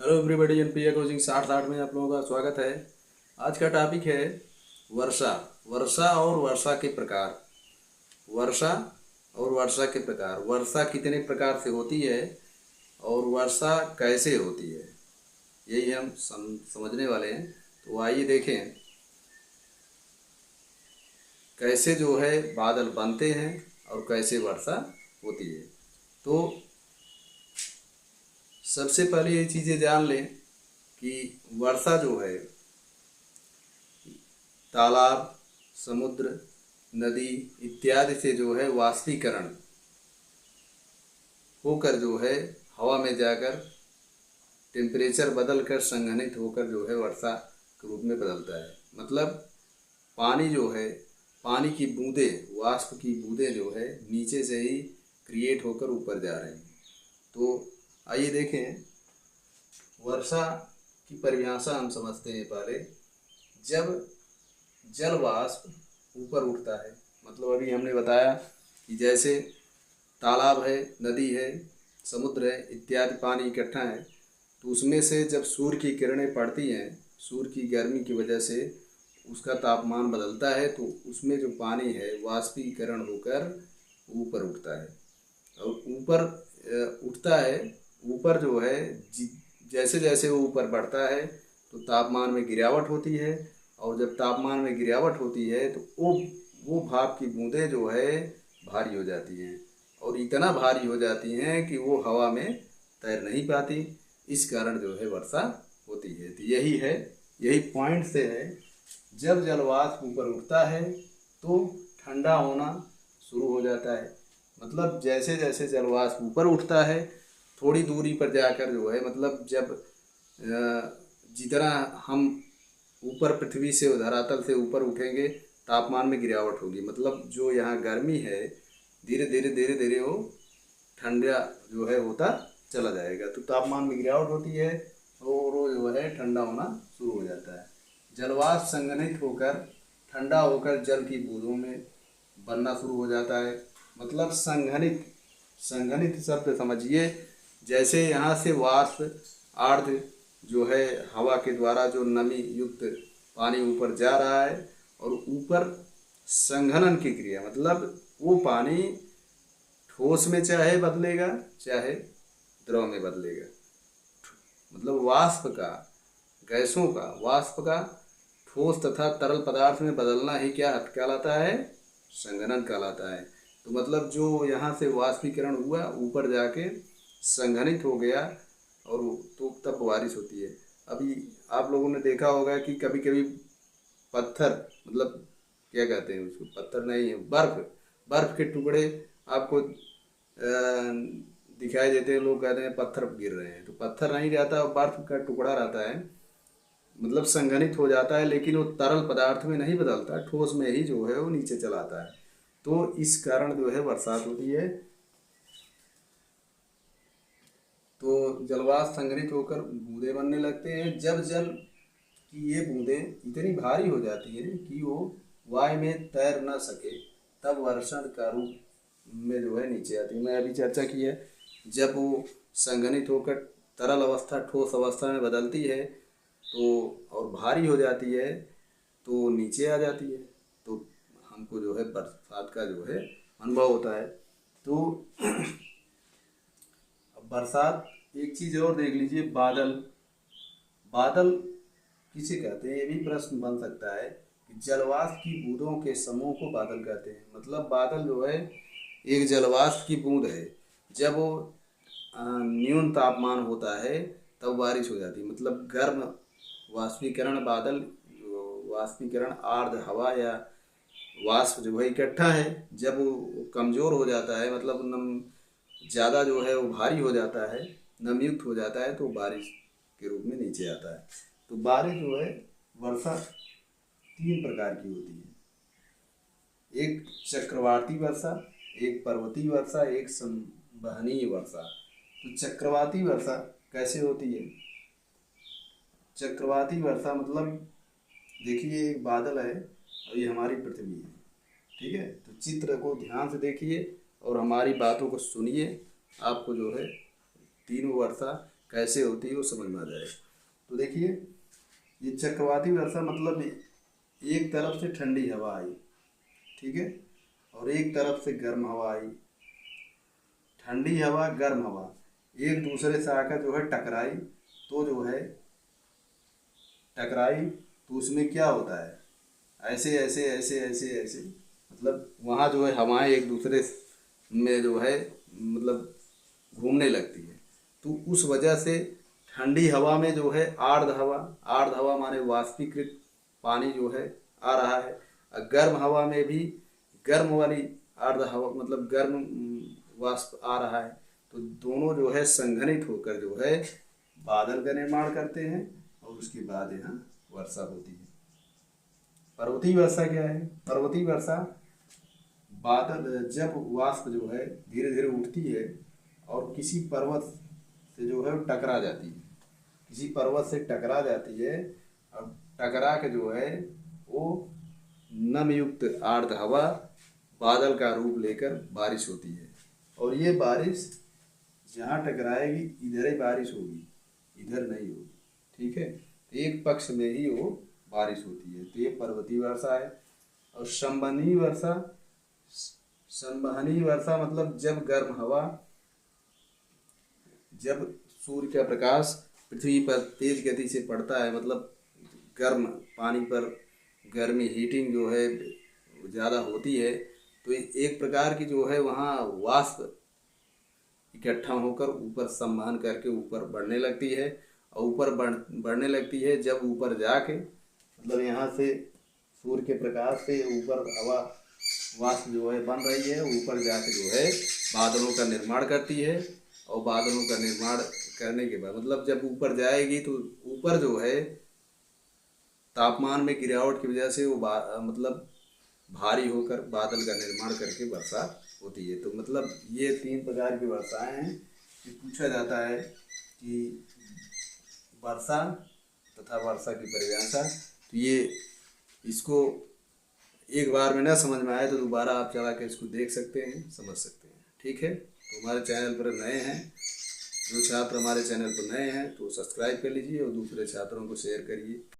Hello everybody, NPA coaching 60 में आप लोगों का स्वागत है। आज का टॉपिक है वर्षा। वर्षा और वर्षा के प्रकार। वर्षा और वर्षा के प्रकार। वर्षा कितने प्रकार से होती है और वर्षा कैसे होती है, यही हम समझने वाले हैं। तो आइए देखें कैसे जो है बादल बनते हैं और कैसे वर्षा होती है। तो सबसे पहले ये चीज़ें जान लें कि वर्षा जो है तालाब, समुद्र, नदी इत्यादि से जो है वाष्पीकरण होकर जो है हवा में जाकर टेम्परेचर बदल कर संघनित होकर जो है वर्षा के रूप में बदलता है। मतलब पानी जो है, पानी की बूंदें, वाष्प की बूंदें जो है नीचे से ही क्रिएट होकर ऊपर जा रही हैं। तो आइए देखें वर्षा की परिभाषा हम समझते हैं पहले। जब जल वाष्प ऊपर उठता है, मतलब अभी हमने बताया कि जैसे तालाब है, नदी है, समुद्र है इत्यादि पानी इकट्ठा है, तो उसमें से जब सूर्य की किरणें पड़ती हैं, सूर्य की गर्मी की वजह से उसका तापमान बदलता है, तो उसमें जो पानी है वाष्पीकरण होकर ऊपर उठता है। और ऊपर उठता है, ऊपर जो है जैसे जैसे वो ऊपर बढ़ता है तो तापमान में गिरावट होती है। और जब तापमान में गिरावट होती है तो वो भाप की बूंदें जो है भारी हो जाती हैं, और इतना भारी हो जाती हैं कि वो हवा में तैर नहीं पाती। इस कारण जो है वर्षा होती है। तो यही पॉइंट से है, जब जलवाष्प ऊपर उठता है तो ठंडा होना शुरू हो जाता है। मतलब जैसे जैसे जलवाष्प ऊपर उठता है थोड़ी दूरी पर जाकर जो है, मतलब जब जितना हम ऊपर पृथ्वी से, धरातल से ऊपर उठेंगे तापमान में गिरावट होगी। मतलब जो यहाँ गर्मी है धीरे धीरे धीरे धीरे वो ठंडा जो है होता चला जाएगा, तो तापमान में गिरावट होती है और वो जो है ठंडा होना शुरू हो जाता है। जलवाष्प संघनित होकर ठंडा होकर जल की बूंदों में बनना शुरू हो जाता है। मतलब संघनित, संघनित शब्द समझिए, जैसे यहाँ से वाष्प आर्द्र जो है हवा के द्वारा जो नमी युक्त पानी ऊपर जा रहा है, और ऊपर संघनन की क्रिया, मतलब वो पानी ठोस में चाहे बदलेगा चाहे द्रव में बदलेगा। मतलब वाष्प का, गैसों का, वाष्प का ठोस तथा तरल पदार्थ में बदलना ही क्या कहलाता है? संघनन कहलाता है। तो मतलब जो यहाँ से वाष्पीकरण हुआ ऊपर जाके संघनित हो गया, और तो तब बारिश होती है। अभी आप लोगों ने देखा होगा कि कभी कभी पत्थर, मतलब क्या कहते हैं उसको, पत्थर नहीं है, बर्फ, बर्फ के टुकड़े आपको दिखाई देते हैं। लोग कहते हैं पत्थर गिर रहे हैं, तो पत्थर नहीं रहता, बर्फ का टुकड़ा रहता है। मतलब संघनित हो जाता है, लेकिन वो तरल पदार्थ में नहीं बदलता, ठोस में ही जो है वो नीचे चला आता है। तो इस कारण जो है बरसात होती है। तो जलवाष्प संघनित होकर बूंदे बनने लगते हैं। जब जल की ये बूंदें इतनी भारी हो जाती हैं कि वो वायु में तैर न सके, तब वर्षण का रूप में जो है नीचे आती है। मैं अभी चर्चा की है, जब वो संघनित होकर तरल अवस्था ठोस अवस्था में बदलती है तो और भारी हो जाती है तो नीचे आ जाती है, तो हमको जो है बरसात का जो है अनुभव होता है। तो अब बरसात, एक चीज़ और देख लीजिए, बादल। बादल किसे कहते हैं, ये भी प्रश्न बन सकता है कि जलवाष्प की बूंदों के समूह को बादल कहते हैं। मतलब बादल जो है एक जलवाष्प की बूंद है। जब वो न्यून तापमान होता है तब बारिश हो जाती है। मतलब गर्म वाष्पीकरण बादल, वाष्पीकरण आर्द्र हवा या वाष्प जो है इकट्ठा है, जब वो कमज़ोर हो जाता है, मतलब नम ज़्यादा जो है वो भारी हो जाता है, नमयुक्त हो जाता है, तो बारिश के रूप में नीचे आता है। तो बारिश जो है, वर्षा तीन प्रकार की होती है। एक चक्रवाती वर्षा, एक पर्वतीय वर्षा, एक संवहनीय वर्षा। तो चक्रवाती वर्षा कैसे होती है? चक्रवाती वर्षा मतलब देखिए, एक बादल है और ये हमारी पृथ्वी है, ठीक है? तो चित्र को ध्यान से देखिए और हमारी बातों को सुनिए। आपको जो है तीनों वर्षा कैसे होती है वो समझ में आ जाएगा। तो देखिए, ये चक्रवाती वर्षा मतलब एक तरफ से ठंडी हवा आई, ठीक है, और एक तरफ से गर्म हवा आई। ठंडी हवा गर्म हवा एक दूसरे से आकर जो है टकराई, तो जो है टकराई तो उसमें क्या होता है, ऐसे ऐसे ऐसे ऐसे ऐसे, मतलब वहाँ जो है हवाएं एक दूसरे में जो है मतलब घूमने लगती है। तो उस वजह से ठंडी हवा में जो है आर्द्र हवा माने वाष्पीकृत पानी जो है आ रहा है, और गर्म हवा में भी गर्म वाली आर्द्र हवा मतलब गर्म वाष्प आ रहा है। तो दोनों जो है संघनित होकर जो है बादल का निर्माण करते हैं, और उसके बाद यहाँ वर्षा होती है। पर्वतीय वर्षा क्या है? पर्वतीय वर्षा बादल जब वाष्प जो है धीरे धीरे उठती है और किसी पर्वत से जो है टकरा जाती है, किसी पर्वत से टकरा जाती है, और टकरा के जो है वो नमयुक्त आर्द्र हवा बादल का रूप लेकर बारिश होती है। और ये बारिश जहाँ टकराएगी इधर ही बारिश होगी, इधर नहीं होगी, ठीक है। तो एक पक्ष में ही वो बारिश होती है। तो ये पर्वतीय वर्षा है। और संवहनीय वर्षा, संवहनीय वर्षा मतलब जब गर्म हवा, जब सूर्य का प्रकाश पृथ्वी पर तेज गति से पड़ता है, मतलब गर्म पानी पर गर्मी हीटिंग जो है ज़्यादा होती है, तो एक प्रकार की जो है वहाँ वाष्प इकट्ठा होकर ऊपर संवहन करके ऊपर बढ़ने लगती है, और ऊपर बढ़ने लगती है जब ऊपर जाके मतलब यहाँ से सूर्य के प्रकाश से ऊपर हवा वाष्प जो है बन रही है, ऊपर जाके जो है बादलों का निर्माण करती है। और बादलों का निर्माण करने के बाद मतलब जब ऊपर जाएगी तो ऊपर जो है तापमान में गिरावट की वजह से वो मतलब भारी होकर बादल का निर्माण करके वर्षा होती है। तो मतलब ये 3 प्रकार की वर्षाएं हैं कि पूछा जाता है कि वर्षा तथा वर्षा की परिभाषा। तो ये इसको एक बार में ना समझ में आए तो दोबारा आप चला के इसको देख सकते हैं, समझ सकते हैं, ठीक है। तो हमारे चैनल पर नए हैं, जो छात्र हमारे चैनल पर नए हैं तो सब्सक्राइब कर लीजिए और दूसरे छात्रों को शेयर करिए।